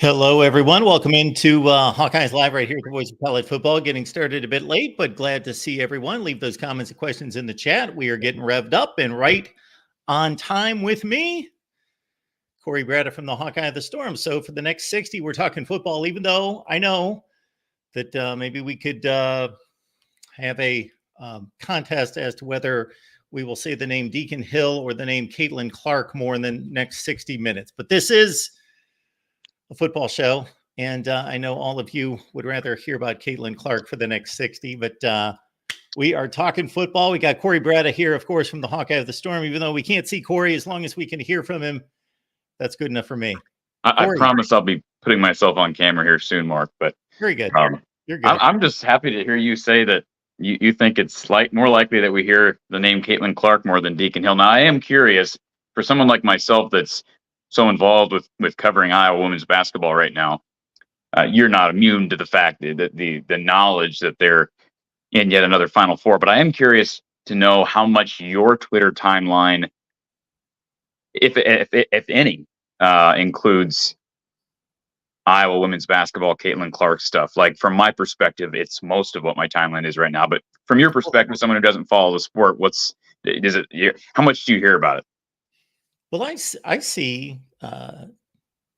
Hello, everyone. Welcome into Hawkeyes Live right here at the Voice of College Football. Getting started a bit late, but glad to see everyone. Leave those comments and questions in the chat. We are getting revved up and right on time with me, Corey Brada from the Hawkeye of the Storm. So for the next 60, we're talking football, even though I know that maybe we could have a contest as to whether we will say the name Deacon Hill or the name Caitlin Clark more in the next 60 minutes. But this is a football show, and I know all of you would rather hear about Caitlin Clark for the next 60, but we are talking football. We got Corey Brada here, of course, from the Hawkeye of the Storm. Even though we can't see Corey, as long as we can hear from him, that's good enough for me. I promise I'll be putting myself on camera here soon, Mark, but very good. You're good. I'm just happy to hear you say that you think it's more likely that we hear the name Caitlin Clark more than Deacon Hill. Now, I am curious, for someone like myself that's so involved with covering Iowa women's basketball right now, you're not immune to the fact that the knowledge that they're in yet another Final Four. But I am curious to know how much your Twitter timeline, if any, includes Iowa women's basketball, Caitlin Clark stuff. Like, from my perspective, it's most of what my timeline is right now. But from your perspective, someone who doesn't follow the sport, how much do you hear about it? Well, I see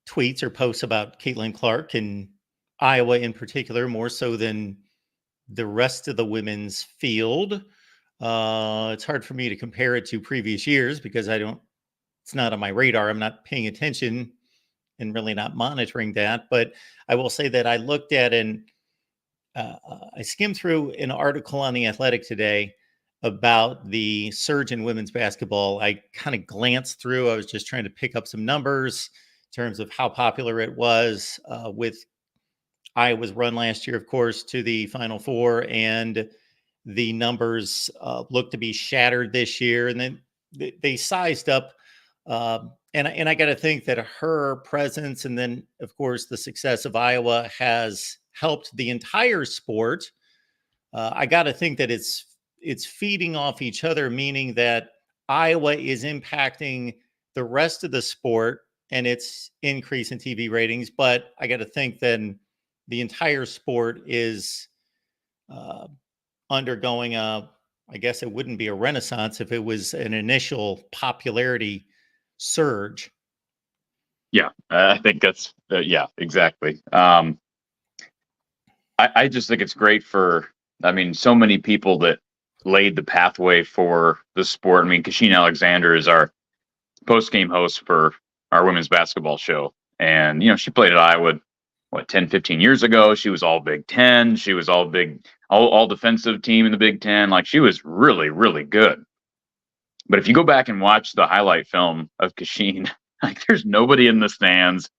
tweets or posts about Caitlin Clark and Iowa in particular, more so than the rest of the women's field. It's hard for me to compare it to previous years because it's not on my radar. I'm not paying attention and really not monitoring that. But I will say that I looked at I skimmed through an article on The Athletic today about the surge in women's basketball. I kind of glanced through. I was just trying to pick up some numbers in terms of how popular it was with Iowa's run last year, of course, to the Final Four, and the numbers look to be shattered this year. And then they sized up, and I got to think that her presence, and then of course the success of Iowa, has helped the entire sport. I got to think that it's feeding off each other, meaning that Iowa is impacting the rest of the sport and its increase in TV ratings. But I got to think then the entire sport is undergoing I guess it wouldn't be a renaissance if it was an initial popularity surge. Yeah, I think that's, yeah, exactly. I just think it's great for, so many people that laid the pathway for the sport. Kasheen Alexander is our post-game host for our women's basketball show. And, she played at Iowa, 10, 15 years ago. She was all Big Ten. She was all defensive team in the Big Ten. Like, she was really, really good. But if you go back and watch the highlight film of Kasheen, like, there's nobody in the stands.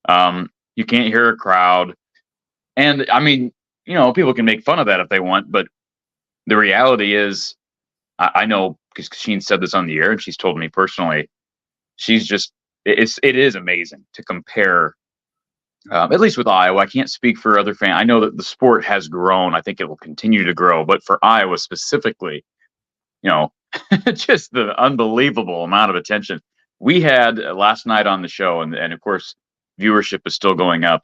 You can't hear a crowd. And people can make fun of that if they want, but the reality is, I know, because Kasheen said this on the air and she's told me personally, it is amazing to compare, at least with Iowa. I can't speak for other fans. I know that the sport has grown. I think it will continue to grow, but for Iowa specifically, just the unbelievable amount of attention we had last night on the show. And of course, viewership is still going up.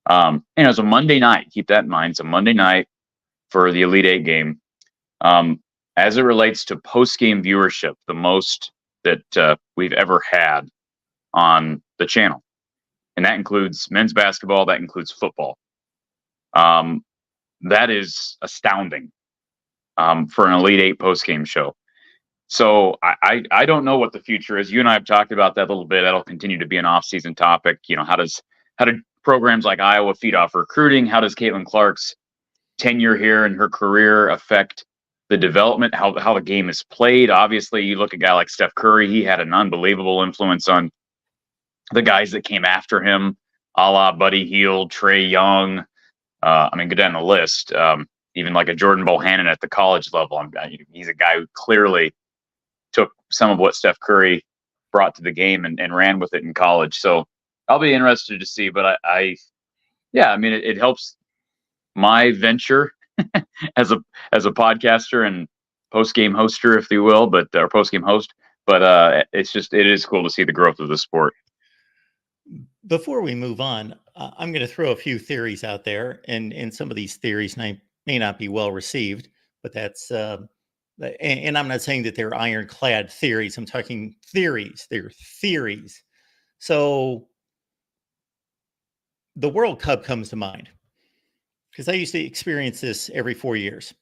It was a Monday night. Keep that in mind. It's a Monday night for the Elite Eight game. As it relates to post-game viewership, the most that we've ever had on the channel. And that includes men's basketball. That includes football. That is astounding for an Elite Eight post-game show. So I don't know what the future is. You and I have talked about that a little bit. That'll continue to be an off-season topic. How do programs like Iowa feed off recruiting? How does Caitlin Clark's tenure here and her career affect the development, how the game is played? Obviously, you look at a guy like Steph Curry. He had an unbelievable influence on the guys that came after him, a la Buddy Hield, Trae Young. Go down the list. Even like a Jordan Bohannon at the college level. He's a guy who clearly took some of what Steph Curry brought to the game and ran with it in college. So I'll be interested to see, but it helps my venture as a podcaster and post-game hoster, if you will, or post-game host. But it is cool to see the growth of the sport. Before we move on, I'm going to throw a few theories out there, and some of these theories may not be well received, but that's and I'm not saying that they're ironclad theories. I'm talking theories. They're theories. So the World Cup comes to mind because I used to experience this every 4 years.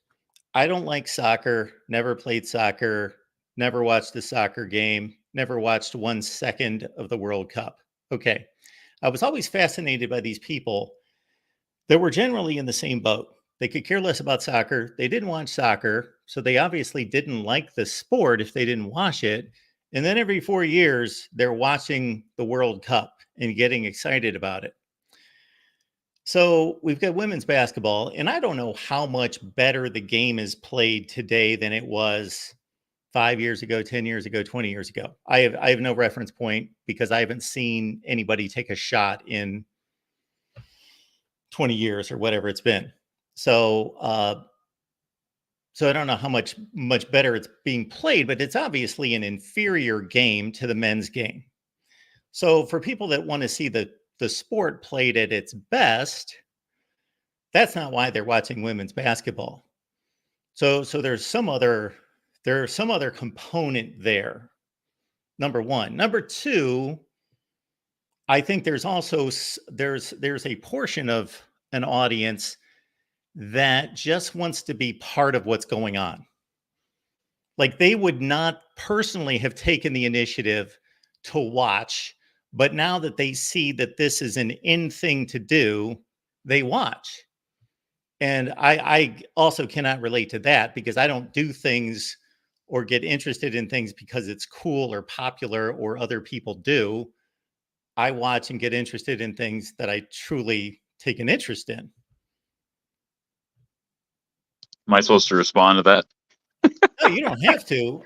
I don't like soccer, never played soccer, never watched a soccer game, never watched 1 second of the World Cup. Okay. I was always fascinated by these people that were generally in the same boat. They could care less about soccer. They didn't watch soccer. So they obviously didn't like the sport if they didn't watch it. And then every 4 years, they're watching the World Cup and getting excited about it. So we've got women's basketball, and I don't know how much better the game is played today than it was 5 years ago, 10 years ago, 20 years ago. I have no reference point because I haven't seen anybody take a shot in 20 years or whatever it's been. So I don't know how much better it's being played, but it's obviously an inferior game to the men's game. So for people that want to see the sport played at its best, that's not why they're watching women's basketball. So there's some other component there. Number one. Number two, I think there's also there's a portion of an audience that just wants to be part of what's going on. Like they would not personally have taken the initiative to watch, but now that they see that this is an in thing to do, they watch. And I also cannot relate to that because I don't do things or get interested in things because it's cool or popular or other people do. I watch and get interested in things that I truly take an interest in. Am I supposed to respond to that? No, you don't have to.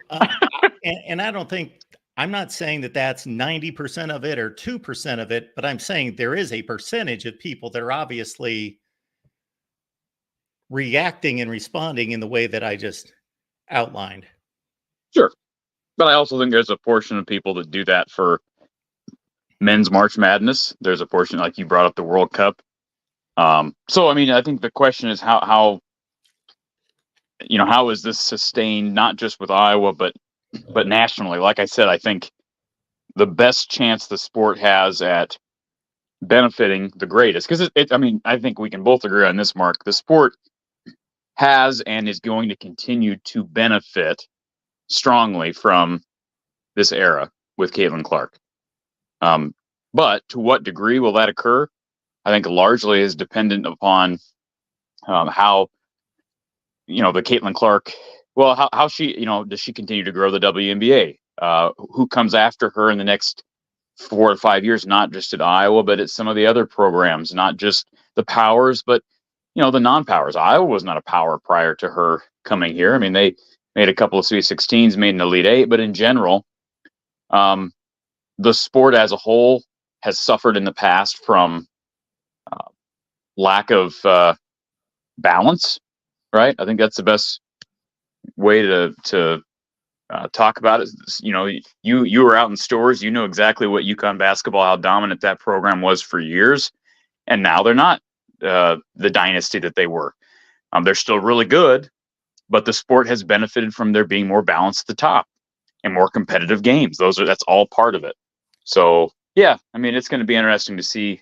And I don't think, I'm not saying that that's 90% of it or 2% of it, but I'm saying there is a percentage of people that are obviously reacting and responding in the way that I just outlined. Sure. But I also think there's a portion of people that do that for men's March Madness. There's a portion, like you brought up, the World Cup. So, I mean, I think the question is how is this sustained, not just with Iowa, but nationally? Like I said, I think the best chance the sport has at benefiting the greatest, because I mean, I think we can both agree on this, Mark. The sport has and is going to continue to benefit strongly from this era with Caitlin Clark. But to what degree will that occur? I think largely is dependent upon how the Caitlin Clark. Well, how she does she continue to grow the WNBA? Who comes after her in the next 4 to 5 years? Not just at Iowa, but at some of the other programs. Not just the powers, but the non-powers. Iowa was not a power prior to her coming here. I mean, they made a couple of Sweet 16s, made an Elite Eight, but in general, the sport as a whole has suffered in the past from lack of balance, right? I think that's the best way to talk about it. You were out in stores, you know exactly what UConn basketball, how dominant that program was for years, and now they're not the dynasty that they were. They're still really good, but the sport has benefited from there being more balance at the top and more competitive games. That's all part of it. So yeah, I mean, it's going to be interesting to see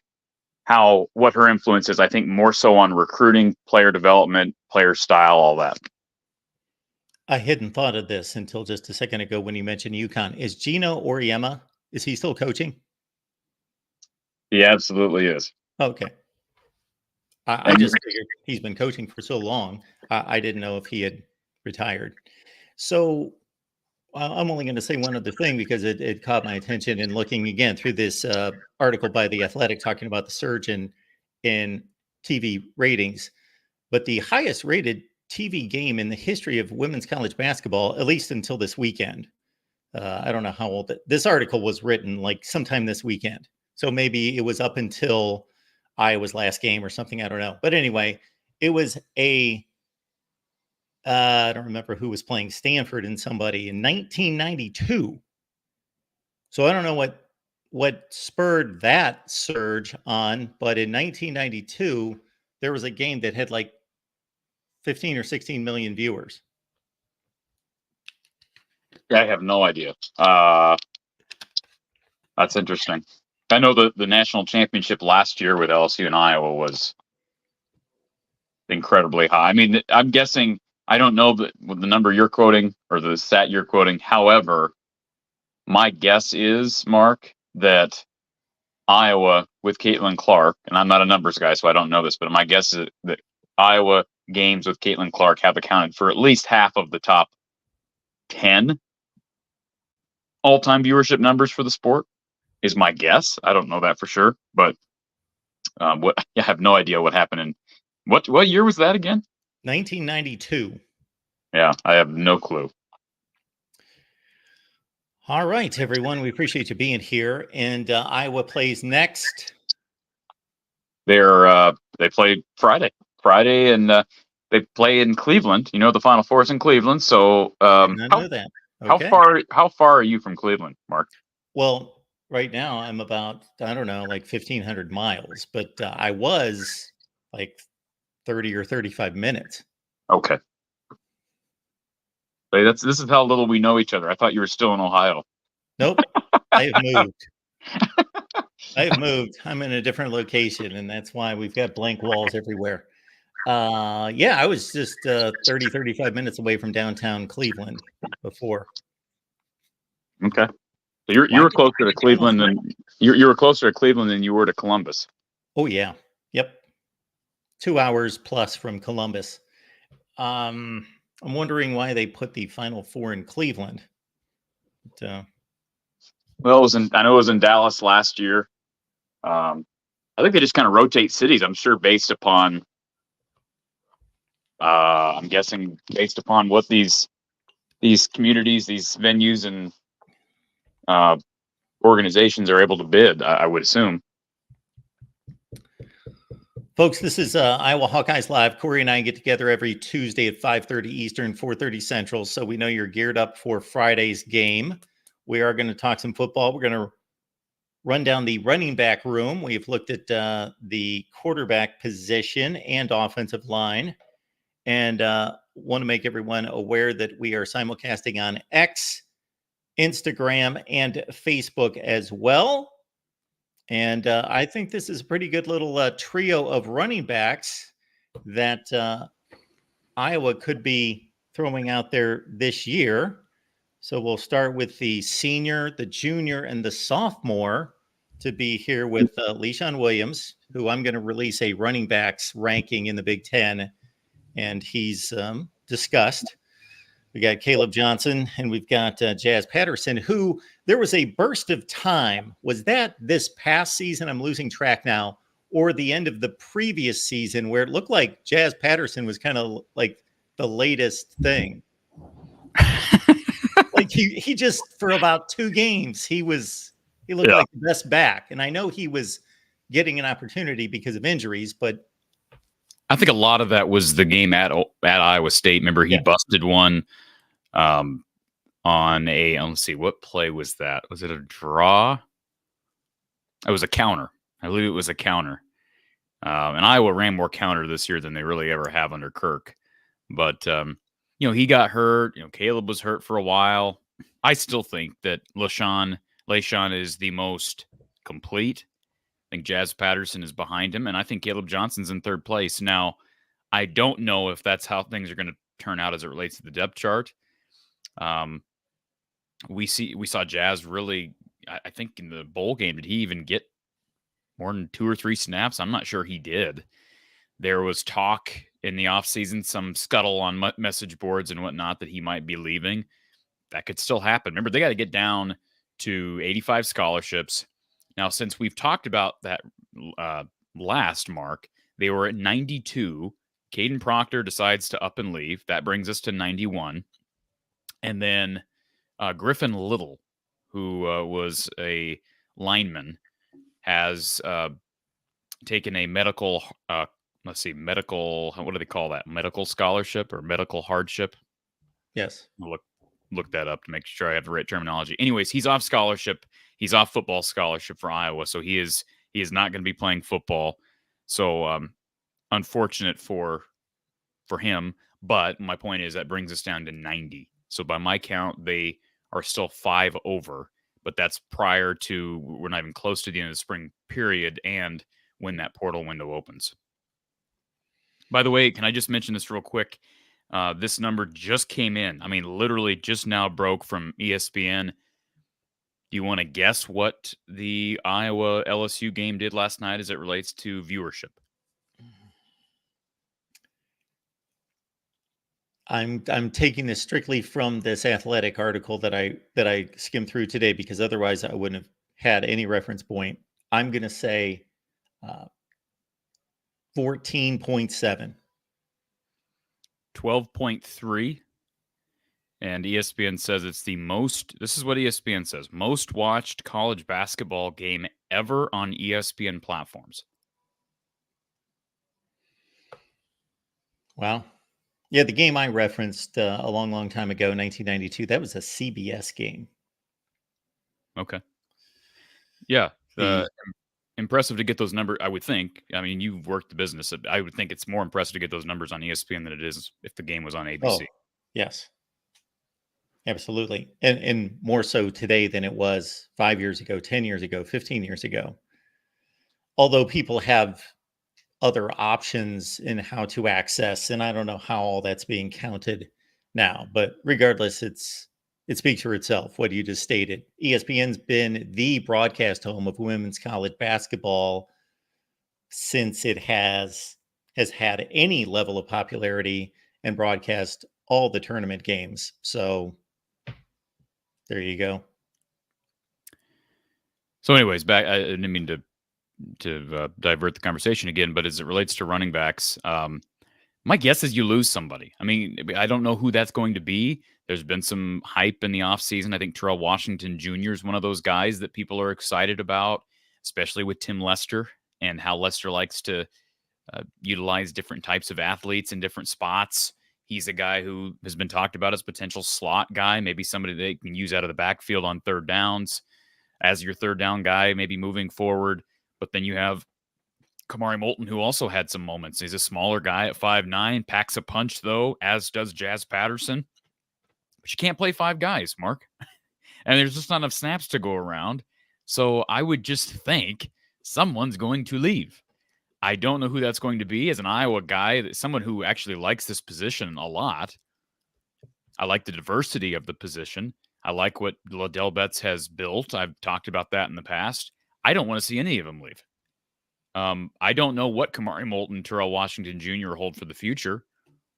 what her influence is. I think more so on recruiting, player development, player style, all that. I hadn't thought of this until just a second ago when you mentioned UConn. Is Gino Auriemma, is he still coaching? He absolutely is. Okay. I just figured he's been coaching for so long. I didn't know if he had retired. So I'm only going to say one other thing because it caught my attention in looking again through this article by The Athletic talking about the surge in TV ratings. But the highest rated TV game in the history of women's college basketball, at least until this weekend. I don't know how old this article was written, like sometime this weekend. So maybe it was up until Iowa's last game or something. I don't know. But anyway, it was I don't remember who was playing Stanford and somebody in 1992. So I don't know what spurred that surge on, but in 1992, there was a game that had like 15 or 16 million viewers. I have no idea. That's interesting. I know the national championship last year with LSU and Iowa was incredibly high. I mean, I'm guessing, I don't know the number you're quoting or the stat you're quoting. However, my guess is, Mark, that Iowa with Caitlin Clark, and I'm not a numbers guy, so I don't know this, but my guess is that Iowa games with Caitlin Clark have accounted for at least half of the top 10 all-time viewership numbers for the sport, is my guess. I don't know that for sure, but I have no idea what happened in what year was that again? 1992. Yeah, I have no clue. All right, everyone. We appreciate you being here. And Iowa plays next. They play Friday, and they play in Cleveland. You know, the Final Four is in Cleveland. So I did not know that. Okay. How far are you from Cleveland, Mark? Well, right now I'm about, I don't know, like 1,500 miles, but I was like 30 or 35 minutes. Okay. This is how little we know each other. I thought you were still in Ohio. Nope. I have moved. I'm in a different location, and that's why we've got blank walls everywhere. Yeah, I was just 30, 35 minutes away from downtown Cleveland before. Okay. So you were closer to Cleveland than you were closer to Cleveland than you were to Columbus. Oh yeah. Yep. 2 hours plus from Columbus. I'm wondering why they put the Final Four in Cleveland. But, well, I know it was in Dallas last year. I think they just kind of rotate cities. I'm sure based upon, I'm guessing based upon what these communities, these venues, and organizations are able to bid. I would assume. Folks, this is Iowa Hawkeyes Live. Corey and I get together every Tuesday at 5:30 Eastern, 4:30 Central. So we know you're geared up for Friday's game. We are going to talk some football. We're going to run down the running back room. We've looked at the quarterback position and offensive line. And want to make everyone aware that we are simulcasting on X, Instagram, and Facebook as well. And I think this is a pretty good little trio of running backs that Iowa could be throwing out there this year. So we'll start with the senior, the junior, and the sophomore to be here with Leshawn Williams, who I'm going to release a running backs ranking in the Big Ten, and he's discussed. We got Caleb Johnson, and we've got Jazz Patterson, who there was a burst of time. Was that this past season? I'm losing track now. Or the end of the previous season where it looked like Jazz Patterson was kind of like the latest thing. Like he just, for about 2 games, he looked like the best back. And I know he was getting an opportunity because of injuries, but I think a lot of that was the game at Iowa State. Remember, he busted one on a, let's see, what play was that? Was it a draw? It was a counter. I believe it was a counter. And Iowa ran more counter this year than they really ever have under Kirk. But, he got hurt. Caleb was hurt for a while. I still think that Leshawn is the most complete. I think Jazz Patterson is behind him, and I think Caleb Johnson's in 3rd place. Now, I don't know if that's how things are going to turn out as it relates to the depth chart. We saw Jazz really, I think in the bowl game, did he even get more than 2 or 3 snaps? I'm not sure he did. There was talk in the offseason, some scuttle on message boards and whatnot that he might be leaving. That could still happen. Remember, they got to get down to 85 scholarships. Now, since we've talked about that last, Mark, they were at 92. Caden Proctor decides to up and leave. That brings us to 91. And then Griffin Little, who was a lineman, has taken a medical, what do they call that? Medical scholarship or medical hardship? Yes. Look, look that up to make sure I have the right terminology. Anyways, he's off scholarship. He's off football scholarship for Iowa, so he is not going to be playing football. So unfortunate for him. But my point is that brings us down to 90. So by my count, they are still 5 over, but that's prior to, we're not even close to the end of the spring period and when that portal window opens. By the way, can I just mention this real quick? This number just came in. I mean, literally just now broke from ESPN. Do you want to guess what the Iowa LSU game did last night as it relates to viewership? I'm taking this strictly from this Athletic article that I skimmed through today, because otherwise I wouldn't have had any reference point. I'm going to say 14.7. 12.3. And ESPN says it's the most, this is what ESPN says, most watched college basketball game ever on ESPN platforms. Wow. Yeah, the game I referenced a long time ago, 1992, that was a CBS game. Okay. Yeah. Impressive to get those numbers, I would think. I mean, you've worked the business. I would think it's more impressive to get those numbers on ESPN than it is if the game was on ABC. Oh, yes. Absolutely. And more so today than it was 5 years ago, 10 years ago, 15 years ago. Although people have other options in how to access, and I don't know how all that's being counted now, but regardless, it speaks for itself. What you just stated. ESPN's been the broadcast home of women's college basketball since it has had any level of popularity and broadcast all the tournament games. So there you go. So anyways, back, I didn't mean to divert the conversation again, but as it relates to running backs, my guess is you lose somebody. I mean, I don't know who that's going to be. There's been some hype in the offseason. I think Terrell Washington Jr. is one of those guys that people are excited about, especially with Tim Lester and how Lester likes to utilize different types of athletes in different spots. He's a guy who has been talked about as potential slot guy, maybe somebody they can use out of the backfield on third downs as your third down guy, maybe moving forward. But then you have Kamari Moulton, who also had some moments. He's a smaller guy at 5'9", packs a punch, though, as does Jazz Patterson. But you can't play 5 guys, Mark. And there's just not enough snaps to go around. So I would just think someone's going to leave. I don't know who that's going to be. As an Iowa guy, someone who actually likes this position a lot. I like the diversity of the position. I like what Liddell Betts has built. I've talked about that in the past. I don't want to see any of them leave. I don't know what Kamari Moulton, Terrell Washington Jr. hold for the future,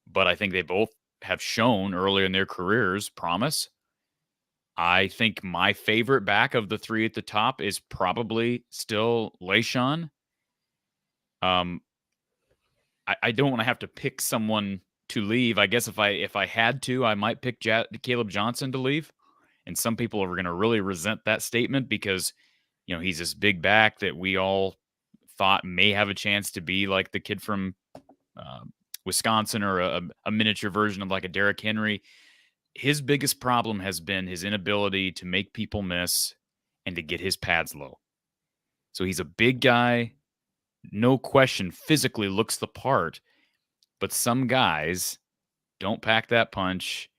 but I think they both have shown early in their careers promise. I think my favorite back of the 3 at the top is probably still LaShawn. I don't want to have to pick someone to leave. I guess if I had to, I might pick Caleb Johnson to leave. And some people are going to really resent that statement because, you know, he's this big back that we all thought may have a chance to be like the kid from Wisconsin or a miniature version of like a Derrick Henry. His biggest problem has been his inability to make people miss and to get his pads low. So he's a big guy, no question, physically looks the part, but some guys don't pack that punch,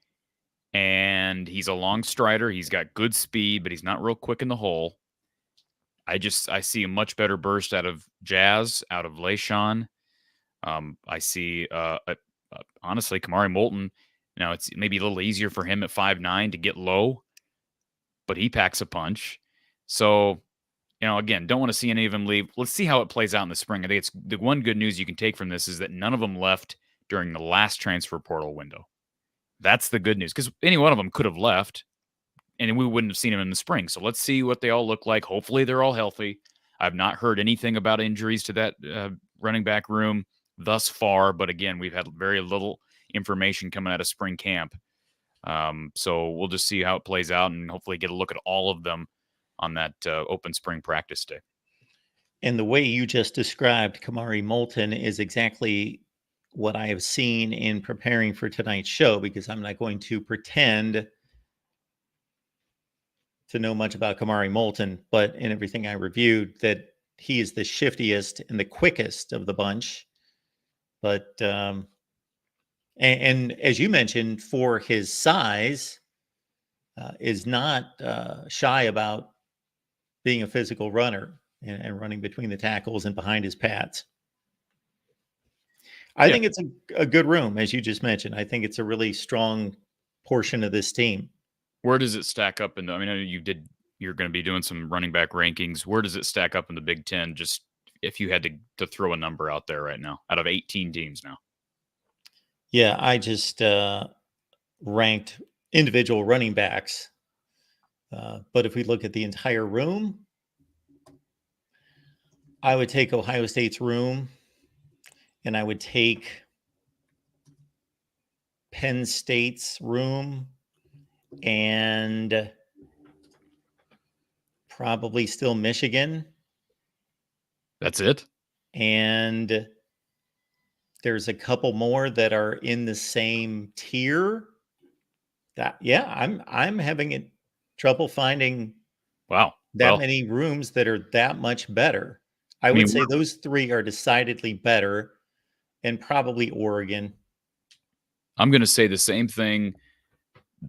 and he's a long strider. He's got good speed, but he's not real quick in the hole. I see a much better burst out of Jazz, out of LaShawn. I see, honestly, Kamari Moulton. Now, it's maybe a little easier for him at 5'9" to get low, but he packs a punch. So, you know, again, don't want to see any of them leave. Let's see how it plays out in the spring. I think it's the one good news you can take from this is that none of them left during the last transfer portal window. That's the good news, because any one of them could have left, and we wouldn't have seen them in the spring. So let's see what they all look like. Hopefully they're all healthy. I've not heard anything about injuries to that running back room thus far. But again, we've had very little information coming out of spring camp. So we'll just see how it plays out and hopefully get a look at all of them on that open spring practice day. And the way you just described Kamari Moulton is exactly what I have seen in preparing for tonight's show, because I'm not going to pretend to know much about Kamari Moulton, but in everything I reviewed, that he is the shiftiest and the quickest of the bunch. But and as you mentioned, for his size, is not shy about being a physical runner and running between the tackles and behind his pads. I think it's a good room, as you just mentioned. I think it's a really strong portion of this team. Where does it stack up in the? I mean, you're going to be doing some running back rankings. Where does it stack up in the Big Ten? Just if you had to throw a number out there right now, out of 18 teams now. Yeah, I just ranked individual running backs. But if we look at the entire room, I would take Ohio State's room, and I would take Penn State's room, and probably still Michigan. That's it. And there's a couple more that are in the same tier. I'm having trouble finding many rooms that are that much better. I would say those three are decidedly better, and probably Oregon. I'm going to say the same thing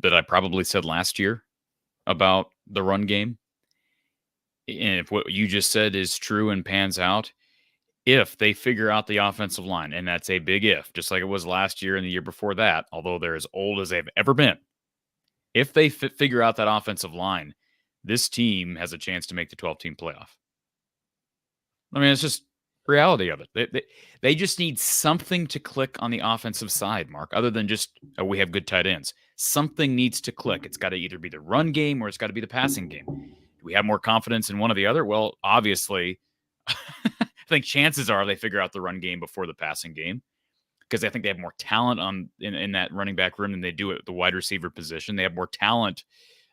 that I probably said last year about the run game. And if what you just said is true and pans out, if they figure out the offensive line, and that's a big if, just like it was last year and the year before that, although they're as old as they've ever been, if they figure out that offensive line, this team has a chance to make the 12-team playoff. I mean, it's just reality of it. They just need something to click on the offensive side, Mark, other than just, we have good tight ends. Something needs to click. It's got to either be the run game or it's got to be the passing game. Do we have more confidence in one or the other? Well, obviously, I think chances are they figure out the run game before the passing game, because I think they have more talent in that running back room than they do at the wide receiver position. They have more talent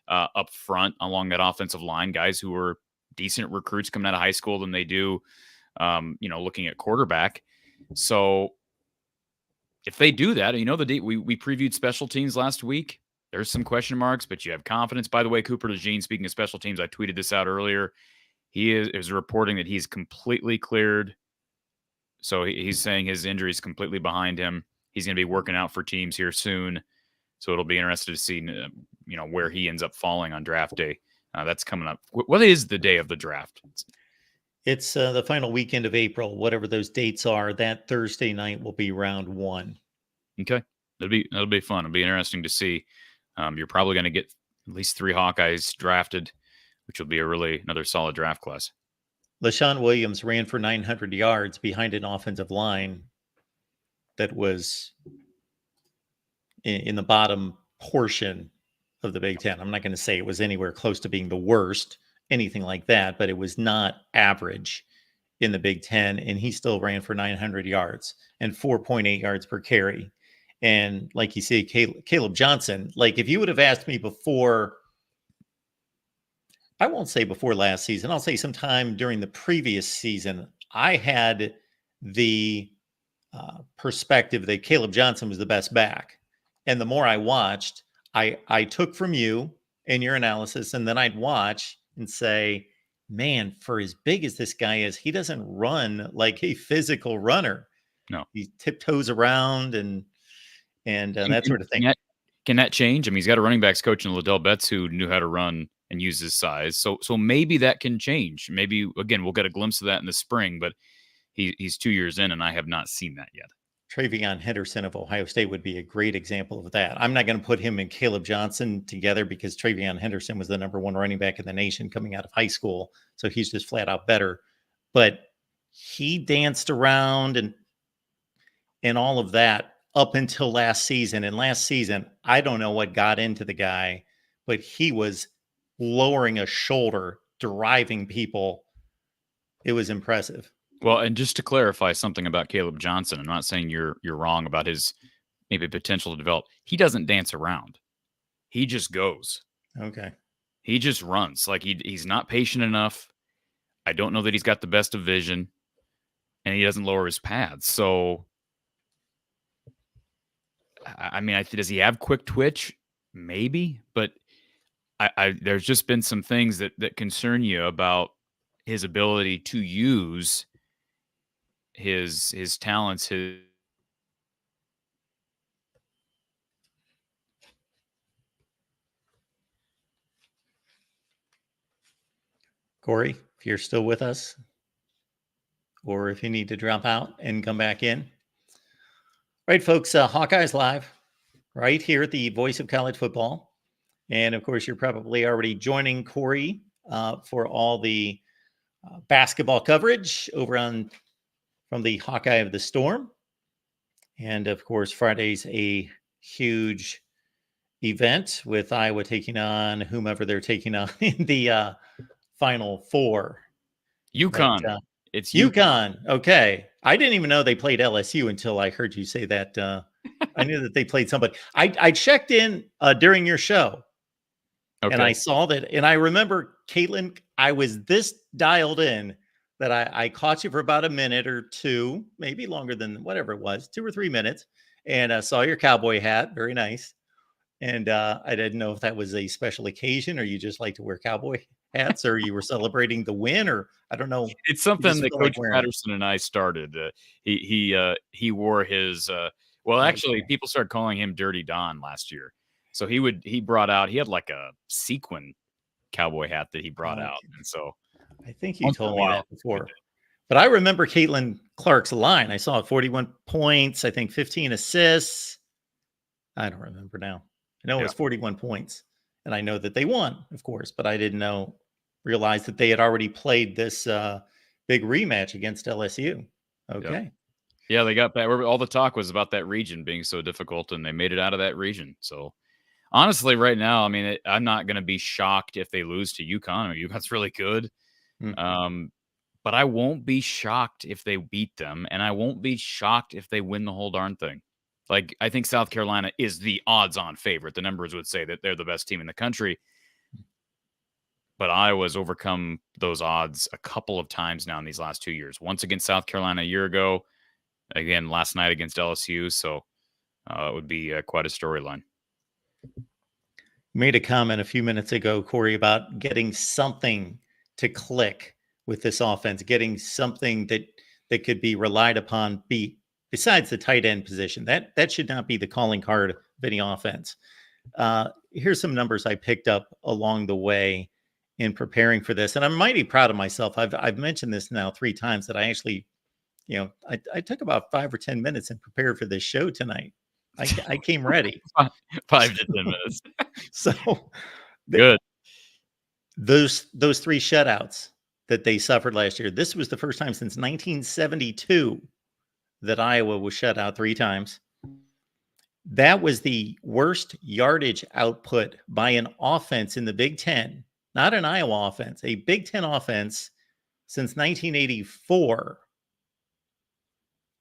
up front along that offensive line, guys who are decent recruits coming out of high school than they do, looking at quarterback. So if they do that, we previewed special teams last week. There's some question marks, but you have confidence. By the way, Cooper DeJean, speaking of special teams, I tweeted this out earlier. He is reporting that he's completely cleared. So he's saying his injury is completely behind him. He's going to be working out for teams here soon. So it'll be interesting to see, where he ends up falling on draft day. That's coming up. What is the day of the draft? It's the final weekend of April, whatever those dates are. That Thursday night will be round 1. Okay. That'll be fun. It'll be interesting to see. You're probably going to get at least 3 Hawkeyes drafted, which will be another solid draft class. LaShawn Williams ran for 900 yards behind an offensive line that was in the bottom portion of the Big Ten. I'm not going to say it was anywhere close to being the worst, anything like that, but it was not average in the Big Ten, and he still ran for 900 yards and 4.8 yards per carry. And like you say, Caleb Johnson, like if you would have asked me before, I won't say before last season, I'll say sometime during the previous season, I had the perspective that Caleb Johnson was the best back. And the more I watched, I took from you and your analysis, and then I'd watch and say, man, for as big as this guy is, he doesn't run like a physical runner. No, he tiptoes around and that sort of thing. Can that change? I mean, he's got a running backs coach in Liddell Betts who knew how to run and use his size. So maybe that can change. Maybe, again, we'll get a glimpse of that in the spring, but he's 2 years in, and I have not seen that yet. Travion Henderson of Ohio State would be a great example of that. I'm not going to put him and Caleb Johnson together because Travion Henderson was the number 1 running back in the nation coming out of high school. So he's just flat out better. But he danced around and all of that up until last season. And last season, I don't know what got into the guy, but he was lowering a shoulder, driving people. It was impressive. Well, and just to clarify something about Caleb Johnson, I'm not saying you're wrong about his maybe potential to develop. He doesn't dance around. He just goes. Okay. He just runs. Like he's not patient enough. I don't know that he's got the best of vision, and he doesn't lower his pads. So, I mean, does he have quick twitch? Maybe, but there's just been some things that concern you about his ability to use his talents. Corey, if you're still with us, or if you need to drop out and come back in. Right, folks, Hawkeyes Live, right here at the Voice of College Football. And of course, you're probably already joining Corey for all the basketball coverage over on from the Hawkeye of the Storm. And of course, Friday's a huge event with Iowa taking on whomever they're taking on in the Final Four. UConn. But, it's UConn. Okay. I didn't even know they played LSU until I heard you say that. I knew that they played somebody. I checked in during your show. Okay. And I saw that. And I remember, Caitlin, I was this dialed in that I caught you for about a minute or two, maybe longer than whatever it was, 2 or 3 minutes. And I saw your cowboy hat. Very nice. And I didn't know if that was a special occasion or you just like to wear cowboy hats or you were celebrating the win or I don't know. It's something that Coach Patterson and I started. He wore his actually people started calling him Dirty Don last year. So he brought out, he had like a sequin cowboy hat that he brought out. And so I think you told me that before. But I remember Caitlin Clark's line. I saw it 41 points, I think 15 assists. I don't remember now. I know it was 41 points. And I know that they won, of course, but I didn't realize that they had already played this big rematch against LSU. Okay. Yeah, they got that. All the talk was about that region being so difficult, and they made it out of that region. So honestly, right now, I mean, I'm not going to be shocked if they lose to UConn. UConn's really good. Mm-hmm. But I won't be shocked if they beat them, and I won't be shocked if they win the whole darn thing. Like, I think South Carolina is the odds-on favorite. The numbers would say that they're the best team in the country. But Iowa's overcome those odds a couple of times now in these last 2 years. Once against South Carolina a year ago, again last night against LSU. So it would be quite a storyline. You made a comment a few minutes ago, Corey, about getting something to click with this offense, getting something that could be relied upon besides the tight end position. That should not be the calling card of any offense. Here's some numbers I picked up along the way in preparing for this. And I'm mighty proud of myself. I've mentioned this now 3 times that I actually, I took about 5 or 10 minutes and prepared for this show tonight. I came ready. 5 to 10 minutes. So good. Those 3 shutouts that they suffered last year. This was the first time since 1972 that Iowa was shut out 3 times. That was the worst yardage output by an offense in the Big Ten, not an Iowa offense, a Big Ten offense since 1984.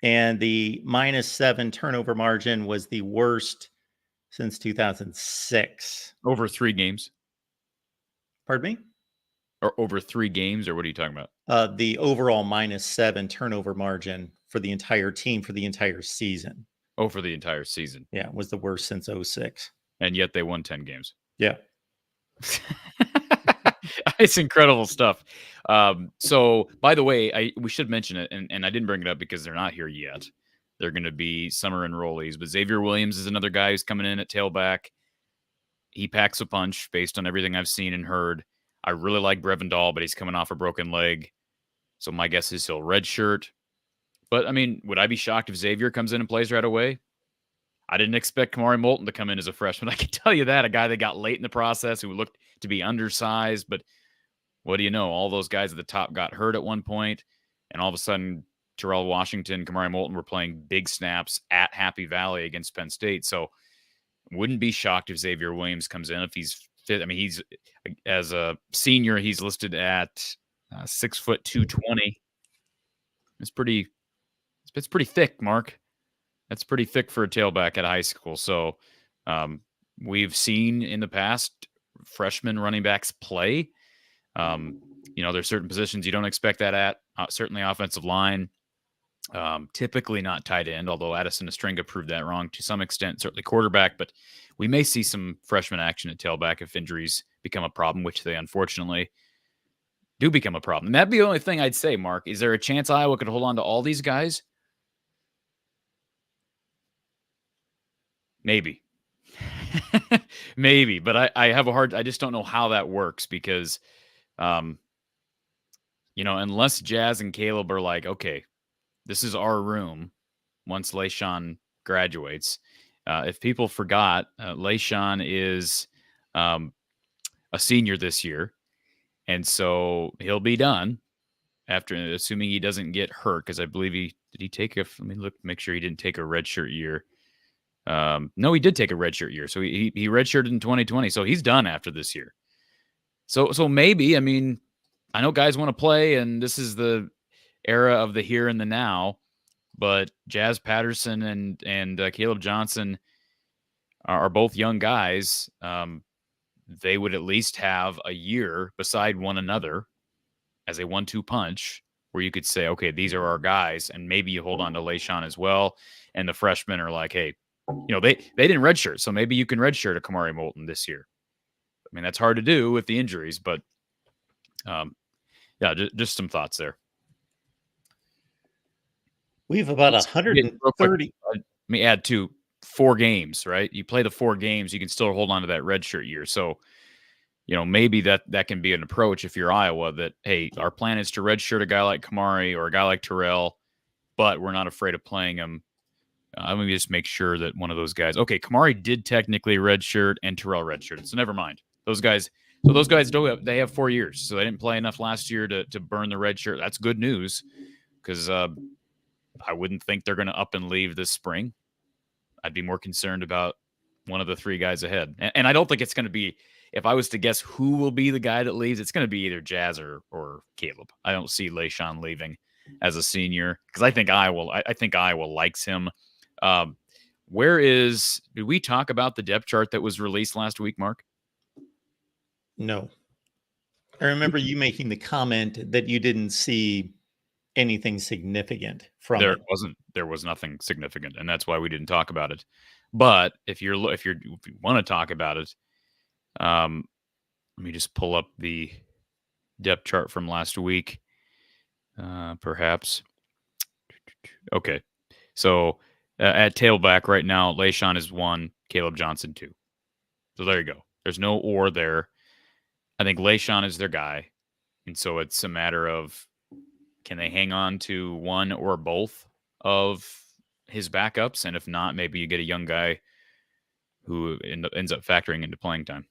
And the -7 turnover margin was the worst since 2006. Over 3 games. Pardon me? Or over 3 games, or what are you talking about? The overall -7 turnover margin for the entire team for the entire season. Oh, for the entire season. Yeah, it was the worst since 2006. And yet they won 10 games. Yeah. It's incredible stuff. So, by the way, we should mention it, and I didn't bring it up because they're not here yet. They're going to be summer enrollees. But Xavier Williams is another guy who's coming in at tailback. He packs a punch based on everything I've seen and heard. I really like Brevin Dahl, but he's coming off a broken leg. So my guess is he'll redshirt. But, I mean, would I be shocked if Xavier comes in and plays right away? I didn't expect Kamari Moulton to come in as a freshman. I can tell you that. A guy that got late in the process who looked to be undersized. But what do you know? All those guys at the top got hurt at one point, and all of a sudden, Terrell Washington, Kamari Moulton were playing big snaps at Happy Valley against Penn State. So wouldn't be shocked if Xavier Williams comes in if he's fit. I mean, he's as a senior, he's listed at 6 foot 220. It's pretty thick, Mark. That's pretty thick for a tailback at high school. So we've seen in the past freshman running backs play. There's certain positions you don't expect that at. Certainly offensive line. Typically not tight end, although Addison Estringa proved that wrong to some extent. Certainly quarterback, but we may see some freshman action at tailback if injuries become a problem, which they unfortunately do become a problem. And that'd be the only thing I'd say, Mark. Is there a chance Iowa could hold on to all these guys? Maybe. Maybe, but I have I just don't know how that works because, unless Jazz and Caleb are like, okay, this is our room once LaShawn graduates. If people forgot, LaShawn is a senior this year, and so he'll be done after, assuming he doesn't get hurt, because I believe let me look, make sure he didn't take a redshirt year. No, he did take a redshirt year. So he redshirted in 2020. So he's done after this year. So maybe, I mean, I know guys want to play, and this is the era of the here and the now, but Jazz Patterson and Caleb Johnson are both young guys. They would at least have a year beside one another as a 1-2 punch where you could say, okay, these are our guys, and maybe you hold on to LaShawn as well. And the freshmen are like, hey, they didn't redshirt, so maybe you can redshirt a Kamari Moulton this year. I mean, that's hard to do with the injuries, but just some thoughts there. We have about 130. Let me add 4 games, right? You play the 4 games, you can still hold on to that redshirt year. So, maybe that can be an approach if you're Iowa, that, hey, our plan is to redshirt a guy like Kamari or a guy like Terrell, but we're not afraid of playing him. Let me just make sure that one of those guys. Okay, Kamari did technically redshirt and Terrell redshirted, so never mind. Those guys they have 4 years, so they didn't play enough last year to burn the redshirt. That's good news, because I wouldn't think they're going to up and leave this spring. I'd be more concerned about one of the 3 guys ahead, and I don't think it's going to be. If I was to guess who will be the guy that leaves, it's going to be either Jazz or Caleb. I don't see LaShawn leaving as a senior, because I think Iowa likes him. Did we talk about the depth chart that was released last week, Mark? No. I remember you making the comment that you didn't see anything significant from it. There was nothing significant, and that's why we didn't talk about it. But if you want to talk about it, let me just pull up the depth chart from last week, perhaps. Okay, so at tailback right now, LaShawn is 1, Caleb Johnson 2. So there you go. There's no or there. I think LaShawn is their guy, and so it's a matter of, can they hang on to one or both of his backups, and if not, maybe you get a young guy who ends up factoring into playing time.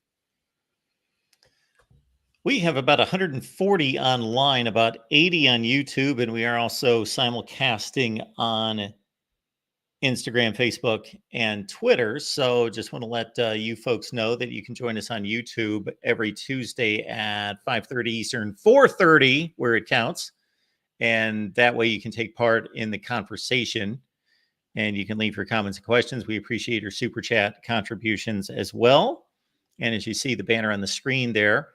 We have about 140 online, about 80 on YouTube, and we are also simulcasting on Instagram, Facebook, and Twitter. So just want to let you folks know that you can join us on YouTube every Tuesday at 5:30 Eastern, 4:30 where it counts. And that way you can take part in the conversation, and you can leave your comments and questions. We appreciate your super chat contributions as well. And as you see the banner on the screen there,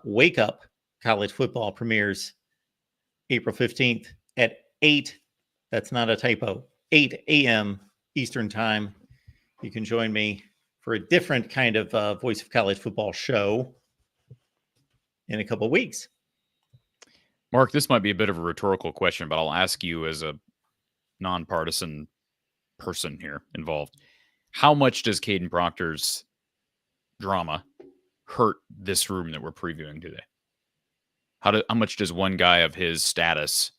Wake Up College Football premieres April 15th at 8. That's not a typo. 8 a.m. Eastern time. You can join me for a different kind of Voice of College Football show in a couple of weeks. Mark, this might be a bit of a rhetorical question, but I'll ask you as a nonpartisan person here involved. How much does Caden Proctor's drama hurt this room that we're previewing today? How much does one guy of his status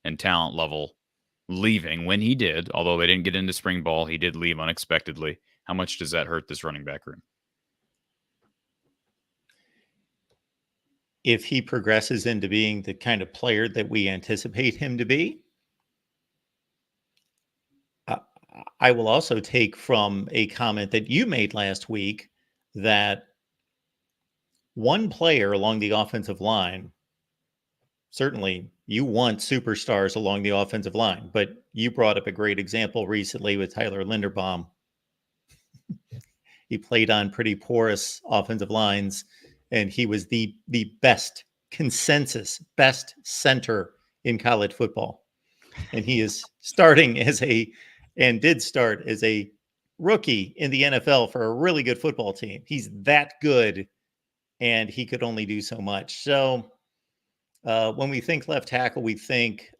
and talent level leaving, when he did, although they didn't get into spring ball, he did leave unexpectedly, how much does that hurt this running back room? If he progresses into being the kind of player that we anticipate him to be, I will also take from a comment that you made last week that one player along the offensive line, certainly you want superstars along the offensive line, but you brought up a great example recently with Tyler Linderbaum. He played on pretty porous offensive lines, and he was the best best center in college football. And he is starting did start as a rookie in the NFL for a really good football team. He's that good and he could only do so much. So when we think left tackle, we think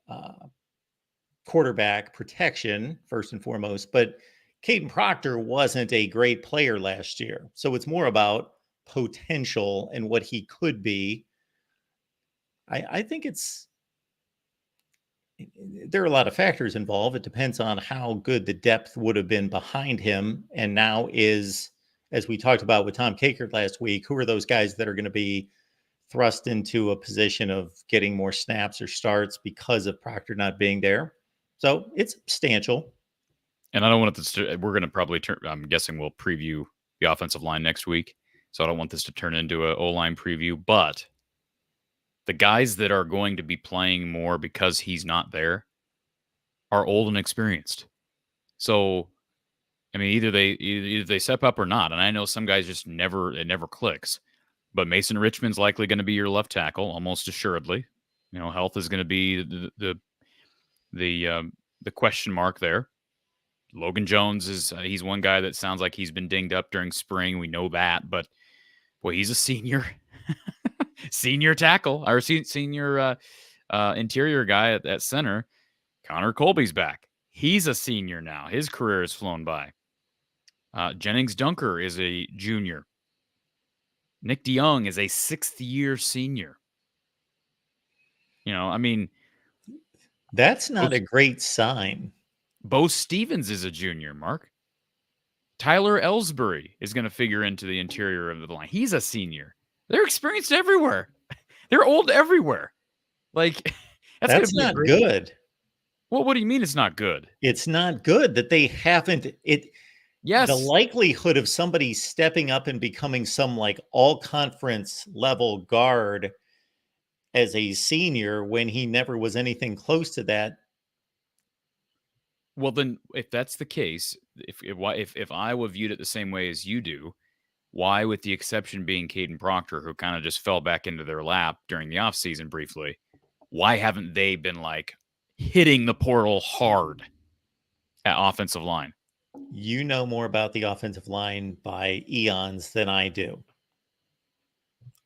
quarterback protection first and foremost. But Caden Proctor wasn't a great player last year. So it's more about potential and what he could be. I think there are a lot of factors involved. It depends on how good the depth would have been behind him. And now is, as we talked about with Tom Kakert last week, who are those guys that are going to be thrust into a position of getting more snaps or starts because of Proctor not being there? So it's substantial. And I don't want this to, we're going to probably turn, I'm guessing we'll preview the offensive line next week. So I don't want this to turn into an O-line preview, but the guys that are going to be playing more because he's not there are old and experienced. So, I mean, either they step up or not. And I know some guys just it never clicks. But Mason Richmond's likely going to be your left tackle, almost assuredly. You know, health is going to be the question mark there. Logan Jones he's one guy that sounds like he's been dinged up during spring. We know that, but boy, he's a senior, senior tackle or senior interior guy at center. Connor Colby's back. He's a senior now. His career has flown by. Jennings Dunker is a junior. Nick DeYoung is a 6th-year senior. You know, I mean, that's not a great sign. Bo Stevens is a junior, Mark. Tyler Ellsbury is going to figure into the interior of the line. He's a senior. They're experienced everywhere. They're old everywhere. Like, that's not good. Well, what do you mean it's not good? It's not good that they haven't. Yes. The likelihood of somebody stepping up and becoming some like all-conference level guard as a senior when he never was anything close to that. Well, then, if that's the case, if Iowa viewed it the same way as you do, why, with the exception being Caden Proctor, who kind of just fell back into their lap during the offseason briefly, why haven't they been like hitting the portal hard at offensive line? You know more about the offensive line by eons than I do.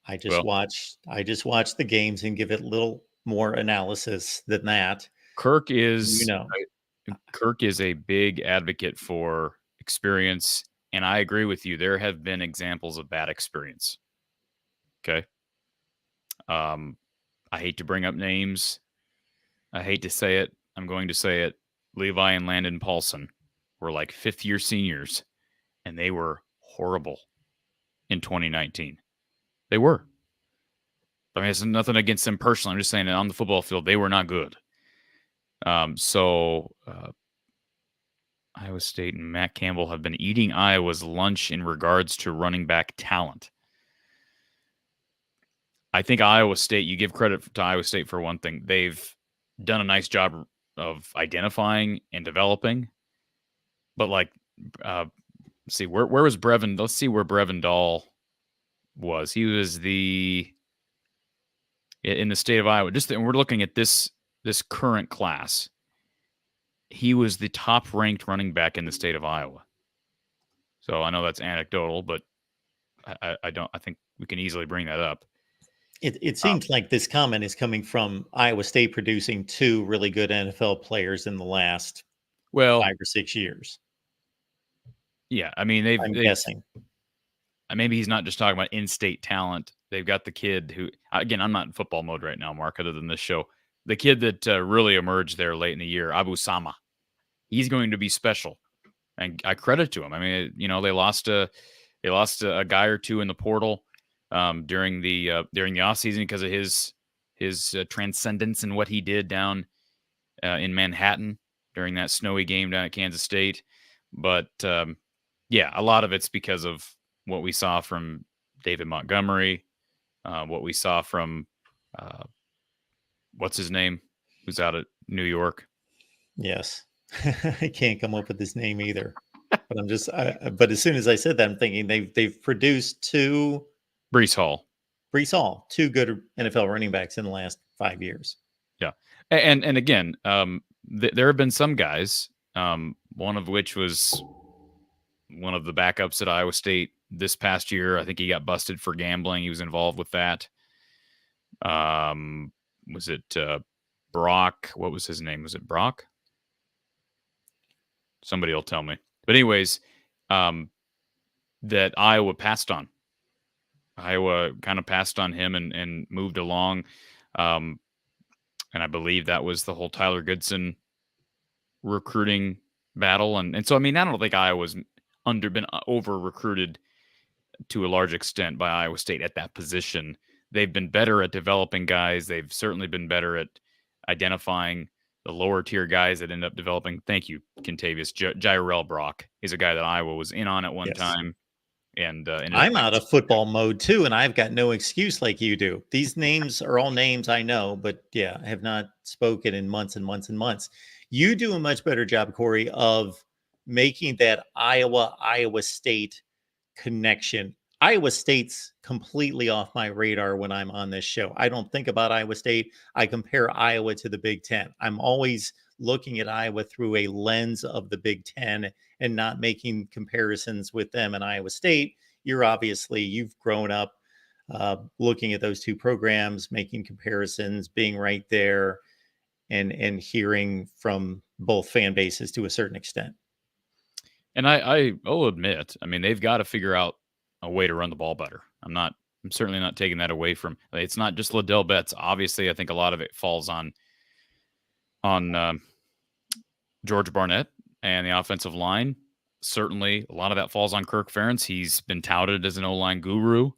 I just watch the games and give it a little more analysis than that. Kirk is a big advocate for experience, and I agree with you. There have been examples of bad experience. Okay. I hate to bring up names. I hate to say it. I'm going to say it. Levi and Landon Paulson were like 5th-year seniors, and they were horrible in 2019. They were. I mean, it's nothing against them personally. I'm just saying that on the football field, they were not good. So Iowa State and Matt Campbell have been eating Iowa's lunch in regards to running back talent. I think Iowa State, you give credit to Iowa State for one thing. They've done a nice job of identifying and developing. But like, see, where was Brevin? Let's see where Brevin Dahl was. He was in the state of Iowa. And we're looking at this current class. He was the top ranked running back in the state of Iowa. So I know that's anecdotal, but I think we can easily bring that up. It seems like this comment is coming from Iowa State producing 2 really good NFL players in the last 5 or 6 years. Yeah, I mean, I'm guessing. Maybe he's not just talking about in-state talent. They've got the kid who, again, I'm not in football mode right now, Mark, other than this show. The kid that really emerged there late in the year, Abu Sama, he's going to be special, and I credit to him. I mean, you know, they lost a guy or two in the portal during the offseason because of his transcendence and what he did down in Manhattan during that snowy game down at Kansas State. But yeah, a lot of it's because of what we saw from David Montgomery, what we saw from what's his name, who's out at New York. Yes. I can't come up with his name either. But but as soon as I said that, I'm thinking they've produced 2 Breece Hall, 2 good NFL running backs in the last 5 years. Yeah. And again, there have been some guys, one of which was one of the backups at Iowa State this past year. I think he got busted for gambling. He was involved with that. Was it Brock? What was his name? Was it Brock? Somebody will tell me. But anyways, that Iowa passed on. Iowa kind of passed on him and moved along. And I believe that was the whole Tyler Goodson recruiting battle. And so, I mean, I don't think Iowa's been over recruited to a large extent by Iowa State at that position. They've been better at developing guys. They've certainly been better at identifying the lower tier guys that end up developing. Thank you, Kentavious. Jairell Brock is a guy that Iowa was in on at one time. And I'm out of football mode too, and I've got no excuse like you do. These names are all names I know, but yeah, I have not spoken in months and months and months. You do a much better job, Corey, of making that Iowa State connection. Iowa State's completely off my radar when I'm on this show. I don't think about Iowa State. I compare Iowa to the Big Ten. I'm always looking at Iowa through a lens of the Big Ten and not making comparisons with them and Iowa State. You've grown up looking at those two programs, making comparisons, being right there, and hearing from both fan bases to a certain extent. And I'll admit, I mean, they've got to figure out a way to run the ball better. I'm certainly not taking that away from. It's not just Liddell Betts. Obviously, I think a lot of it falls on George Barnett and the offensive line. Certainly, a lot of that falls on Kirk Ferentz. He's been touted as an O-line guru,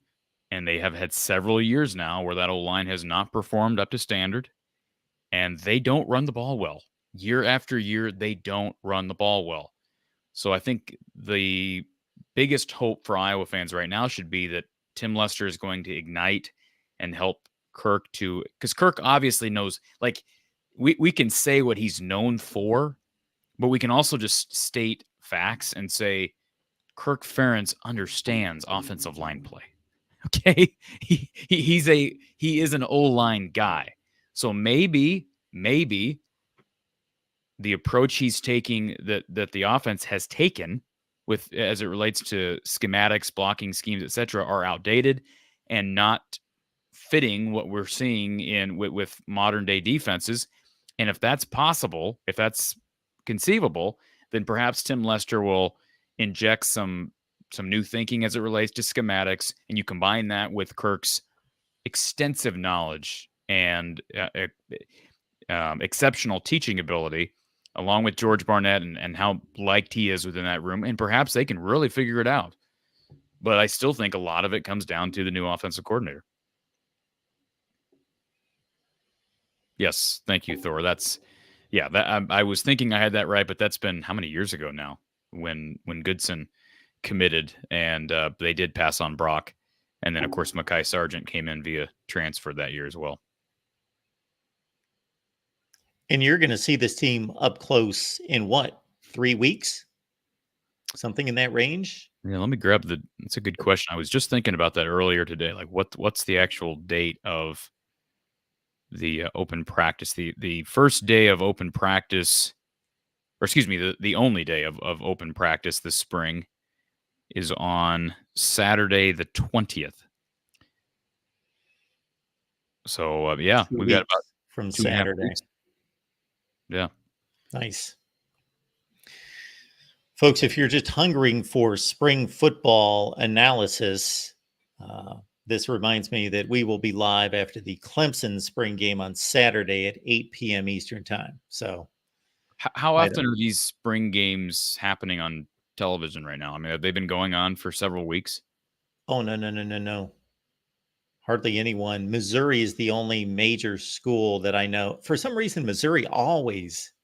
and they have had several years now where that O-line has not performed up to standard, and they don't run the ball well. Year after year, they don't run the ball well. So I think the biggest hope for Iowa fans right now should be that Tim Lester is going to ignite and help Kirk because Kirk obviously knows, like, we can say what he's known for, but we can also just state facts and say Kirk Ferentz understands offensive line play. Okay. He is an O-line guy. So maybe the approach he's taking that the offense has taken with as it relates to schematics, blocking schemes, etc., are outdated and not fitting what we're seeing with modern day defenses. And if that's possible, if that's conceivable, then perhaps Tim Lester will inject some new thinking as it relates to schematics, and you combine that with Kirk's extensive knowledge and exceptional teaching ability, along with George Barnett and how liked he is within that room, and perhaps they can really figure it out. But I still think a lot of it comes down to the new offensive coordinator. Yes, thank you, Thor. I was thinking I had that right, but that's been how many years ago now when Goodson committed, and they did pass on Brock. And then, of course, Mekhi Sargent came in via transfer that year as well. And you're going to see this team up close in 3 weeks? Something in that range? Yeah, let me grab that's a good question. I was just thinking about that earlier today. Like, what's the actual date of the open practice? The first day of open practice, or excuse me, the only day of open practice this spring is on Saturday the 20th. So, we've got about from Saturday. Yeah. Nice. Folks, if you're just hungering for spring football analysis, this reminds me that we will be live after the Clemson spring game on Saturday at 8 p.m. Eastern time. So how often are these spring games happening on television right now? I mean, have they been going on for several weeks? Oh, no. Hardly anyone. Missouri is the only major school that I know. For some reason, Missouri always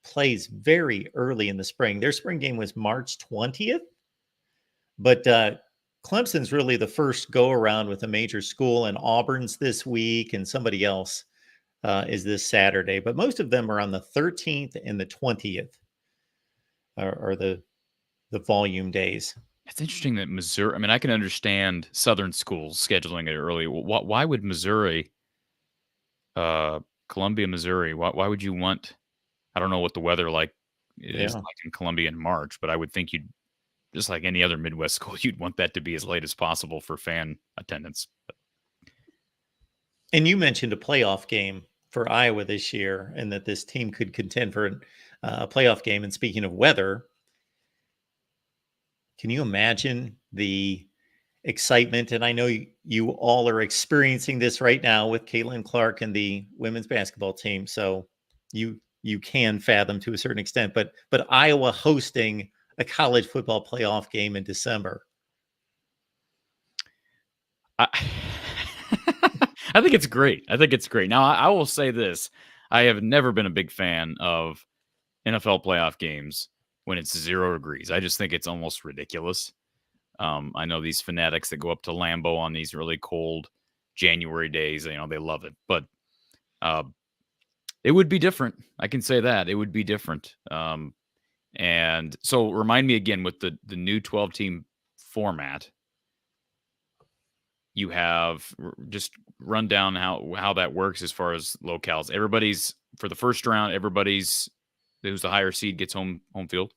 plays very early in the spring. Their spring game was March 20th. But Clemson's really the first go around with a major school, and Auburn's this week, and somebody else is this Saturday. But most of them are on the 13th and the 20th are the volume days. It's interesting that Missouri, I mean, I can understand Southern schools scheduling it early. Why would Missouri, Columbia, Missouri, why would you want, I don't know what the weather is like in Columbia in March, but I would think you'd just like any other Midwest school, you'd want that to be as late as possible for fan attendance. And you mentioned a playoff game for Iowa this year, and that this team could contend for a playoff game. And speaking of weather, can you imagine the excitement? And I know you all are experiencing this right now with Caitlin Clark and the women's basketball team. So you can fathom to a certain extent, but Iowa hosting a college football playoff game in December. I think it's great. I think it's great. Now, I will say this. I have never been a big fan of NFL playoff games when it's 0 degrees. I just think it's almost ridiculous. I know these fanatics that go up to Lambeau on these really cold January days, they love it. But it would be different. I can say that. It would be different. And so remind me again, with the new 12-team format, you have just run down how that works as far as locales. Everybody's, for the first round, who's the higher seed gets home field.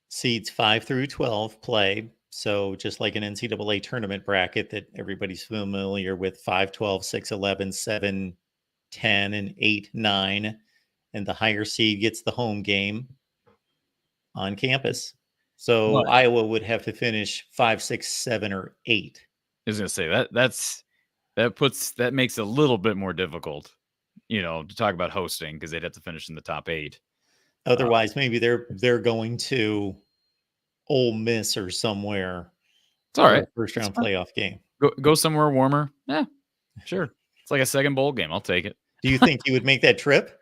Seeds 5 through 12 play. So just like an NCAA tournament bracket that everybody's familiar with, 5, 12, 6, 11, 7, 10, and 8, 9. And the higher seed gets the home game on campus. So What? Iowa would have to finish 5, 6, 7, or 8. I was going to say that makes it a little bit more difficult, to talk about hosting, because they'd have to finish in the top 8. Otherwise, maybe they're going to Ole Miss or somewhere. It's all right. First round playoff game. Go somewhere warmer. Yeah, sure. It's like a second bowl game. I'll take it. Do you think you would make that trip?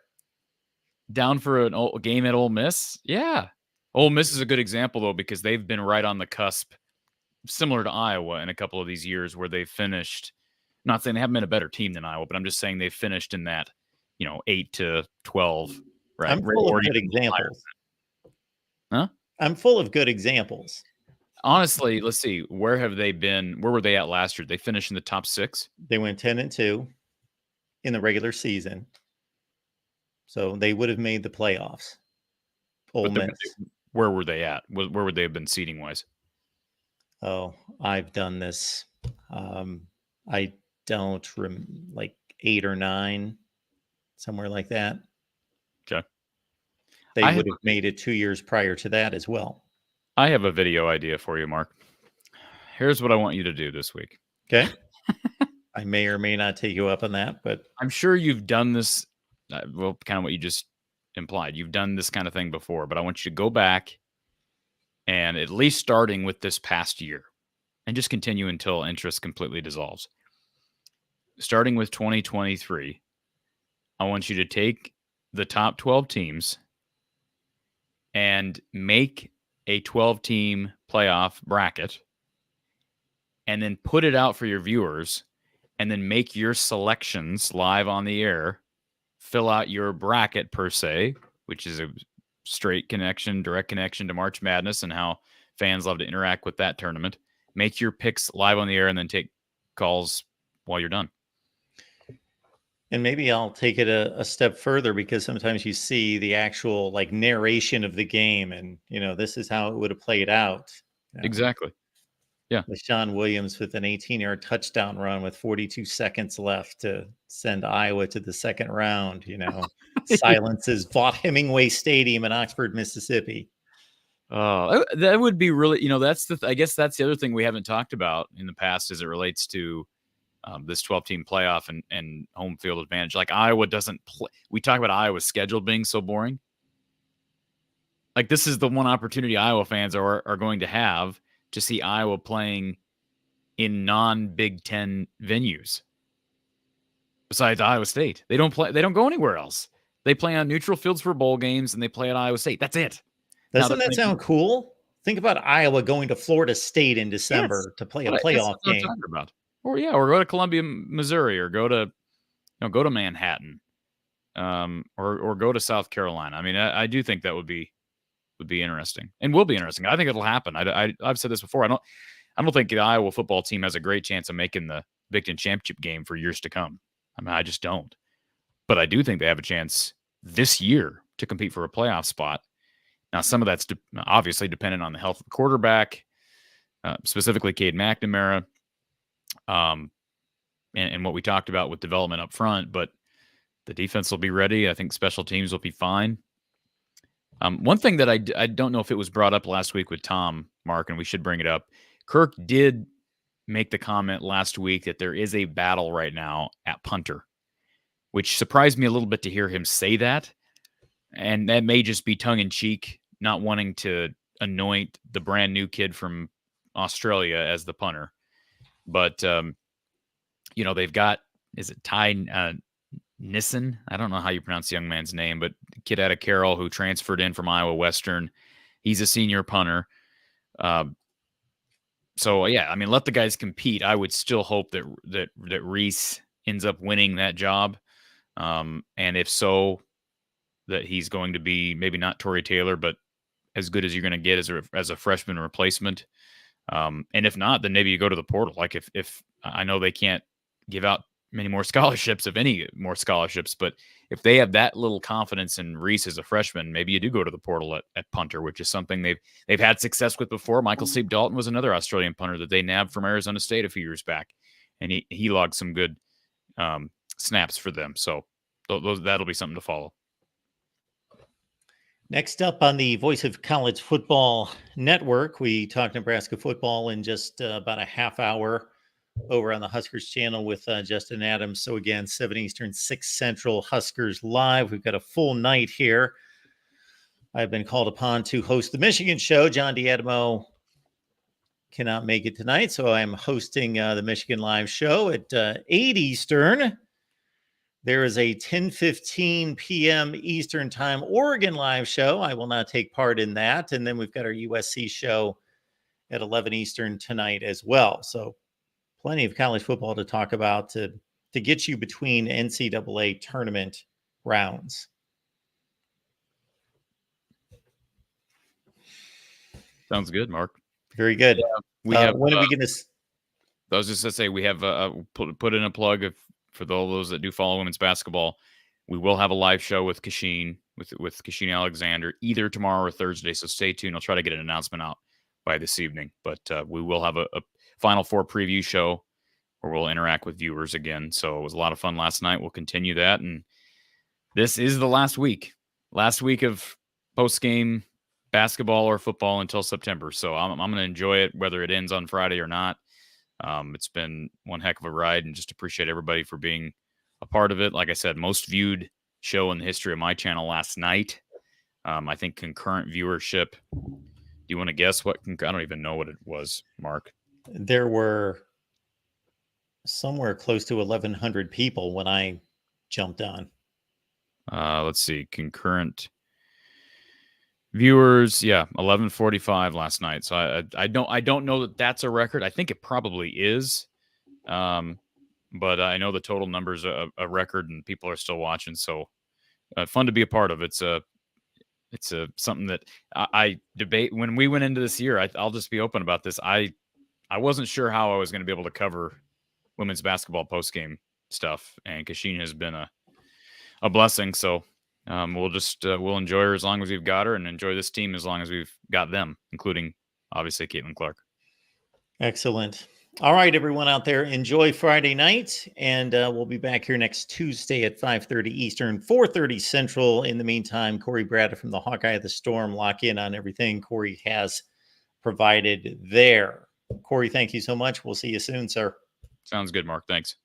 Down for a game at Ole Miss? Yeah. Ole Miss is a good example, though, because they've been right on the cusp, similar to Iowa in a couple of these years where they finished. I'm not saying they haven't been a better team than Iowa, but I'm just saying they finished in that, 8 to 12. Right. I'm full of good examples. Huh? I'm full of good examples. Honestly, let's see. Where have they been? Where were they at last year? They finished in the top 6. They went 10-2 in the regular season. So they would have made the playoffs. Ole Miss. Where were they at? Where would they have been seeding wise? Oh, I've done this. I don't like 8 or 9, somewhere like that. Okay. They would have made it 2 years prior to that as well. I have a video idea for you, Mark. Here's what I want you to do this week. Okay. I may or may not take you up on that, but I'm sure you've done this. Well, kind of what you just implied. You've done this kind of thing before, but I want you to go back and at least starting with this past year and just continue until interest completely dissolves. Starting with 2023, I want you to take the top 12 teams and make a 12-team playoff bracket and then put it out for your viewers and then make your selections live on the air. Fill out your bracket per se, which is a straight connection, direct connection to March Madness and how fans love to interact with that tournament. Make your picks live on the air and then take calls while you're done. And maybe I'll take it a step further, because sometimes you see the actual narration of the game and, this is how it would have played out. Exactly. Yeah. LaShawn Williams with an 18-yard touchdown run with 42 seconds left to send Iowa to the second round, silences Vaught Hemingway Stadium in Oxford, Mississippi. That would be really, I guess that's the other thing we haven't talked about in the past as it relates to this 12-team playoff and home field advantage. Like Iowa doesn't play. We talk about Iowa's schedule being so boring. Like this is the one opportunity Iowa fans are going to have to see Iowa playing in non-Big Ten venues. Besides Iowa State, they don't go anywhere else. They play on neutral fields for bowl games, and they play at Iowa State. That's it. Doesn't that sound cool? Think about Iowa going to Florida State in December to play a playoff game. Or go to Columbia, Missouri, or go to Manhattan, or go to South Carolina. I mean, I do think that would be interesting and will be interesting. I think it'll happen. I've said this before. I don't think the Iowa football team has a great chance of making the Big Ten championship game for years to come. I mean, I just don't. But I do think they have a chance this year to compete for a playoff spot. Now, some of that's obviously dependent on the health of the quarterback, specifically Cade McNamara, and what we talked about with development up front. But the defense will be ready. I think special teams will be fine. One thing that I don't know if it was brought up last week with Tom, Mark, and we should bring it up. Kirk did make the comment last week that there is a battle right now at punter, which surprised me a little bit to hear him say that. And that may just be tongue-in-cheek, not wanting to anoint the brand new kid from Australia as the punter. But, they've got, is it Ty Nissen? I don't know how you pronounce the young man's name, but the kid out of Carroll who transferred in from Iowa Western. He's a senior punter. So, yeah, I mean, let the guys compete. I would still hope that Reese ends up winning that job. And if so, that he's going to be maybe not Torrey Taylor, but as good as you're going to get as a freshman replacement. And if not, then maybe you go to the portal. Like if I know they can't give out many more scholarships, if any more scholarships, but if they have that little confidence in Reese as a freshman, maybe you do go to the portal at punter, which is something they've had success with before. Michael Steep Dalton was another Australian punter that they nabbed from Arizona State a few years back, and he logged some good snaps for them. So that'll be something to follow. Next up on the Voice of College Football Network, we talk Nebraska football in just about a half hour over on the Huskers channel with Justin Adams. So again, 7 Eastern, 6 Central, Huskers Live. We've got a full night here. I've been called upon to host the Michigan show. John D'Adamo cannot make it tonight, so I'm hosting the Michigan Live show at 8 Eastern. There is a 10:15 p.m. Eastern Time Oregon Live show. I will not take part in that. And then we've got our USC show at 11 Eastern tonight as well. So plenty of college football to talk about to get you between NCAA tournament rounds. Sounds good, Mark. Very good. Yeah, we have. When are we going to? I was just going to say we have put in a plug for those that do follow women's basketball. We will have a live show with Kasheen, with Kasheen Alexander, either tomorrow or Thursday. So stay tuned. I'll try to get an announcement out by this evening. But we will have a Final Four preview show where we'll interact with viewers again. So it was a lot of fun last night. We'll continue that. And this is the last week of post-game basketball or football until September. So I'm going to enjoy it, whether it ends on Friday or not. It's been one heck of a ride, and just appreciate everybody for being a part of it. Like I said, most viewed show in the history of my channel last night. I think concurrent viewership. Do you want to guess what? I don't even know what it was, Mark. There were somewhere close to 1,100 people when I jumped on. Let's see. Concurrent viewers, 11:45 last night. So I don't know that that's a record. I think it probably is, but I know the total number's a record, and people are still watching. So fun to be a part of. It's something that I debate when we went into this year. I'll just be open about this. I wasn't sure how I was going to be able to cover women's basketball postgame stuff, and Kasheen has been a blessing. So. We'll enjoy her as long as we've got her, and enjoy this team as long as we've got them, including obviously Caitlin Clark. Excellent. All right, everyone out there, enjoy Friday night, and we'll be back here next Tuesday at 5:30 Eastern, 4:30 Central. In the meantime, Corey Bradda from the Hawkeye of the Storm, lock in on everything Corey has provided there. Corey, thank you so much. We'll see you soon, sir. Sounds good, Mark. Thanks.